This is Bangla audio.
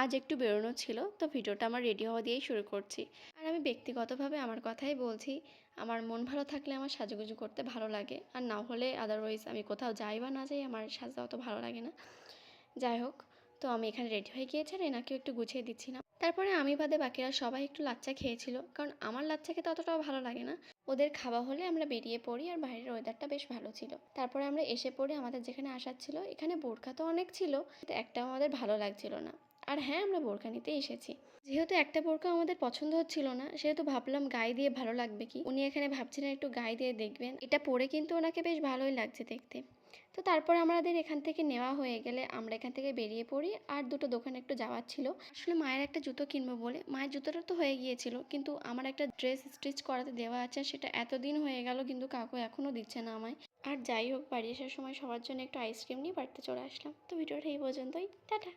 আজ একটু বেরোনো ছিল, তো ভিডিওটা আমার রেডি হওয়া দিয়েই শুরু করছি। আর আমি ব্যক্তিগতভাবে আমার কথাই বলছি, আমার মন ভালো থাকলে আমার সাজুগুজু করতে ভালো লাগে, আর না হলে আদারওয়াইজ আমি কোথাও যাই বা না যাই আমার সাজতে অত ভালো লাগে না। যাই হোক, তো আমি এখানে রেডি হয়ে গিয়েছি আর এনাকেও একটু গুছিয়ে দিচ্ছিলাম। তারপরে আমি বাদে বাকিরা সবাই একটু লাচ্চা খেয়েছিল, কারণ আমার লাচ্চা খেতে অতটাও ভালো লাগে না। ওদের খাওয়া হলে আমরা বেরিয়ে পড়ি, আর বাইরের ওয়েদারটা বেশ ভালো ছিল। তারপরে আমরা এসে পড়ি আমাদের যেখানে আসার ছিল। এখানে বোরখা তো অনেক ছিল, কিন্তু একটাও আমাদের ভালো লাগছিল না। আর হ্যাঁ, আমরা বোরখা নিতে এসেছি। যেহেতু একটা বোরকা আমাদের পছন্দ হচ্ছিল না, সেহেতু ভাবলাম গায়ে দিয়ে ভালো লাগবে কি। উনি এখানে ভাবছিলেন একটু গায়ে দিয়ে দেখবেন, এটা পরে কিন্তু ওনাকে বেশ ভালোই লাগছে দেখতে। তো তারপর আমাদের এখান থেকে নেওয়া হয়ে গেলে আমরা এখান থেকে বেরিয়ে পড়ি, আর দুটো দোকানে একটু যাওয়ার ছিল। আসলে মায়ের একটা জুতো কিনবো বলে, মায়ের জুতোটা তো হয়ে গিয়েছিল, কিন্তু আমার একটা ড্রেস স্টিচ করাতে দেওয়া আছে, সেটা এতদিন হয়ে গেল কিন্তু কাকু এখনও দিচ্ছে না আমায়। আর যাই হোক, বাড়ি আসার সময় সবার জন্য একটু আইসক্রিম নিয়ে বাড়িতে চলে আসলাম। তো ভিডিওটা এই পর্যন্তই, টাটা।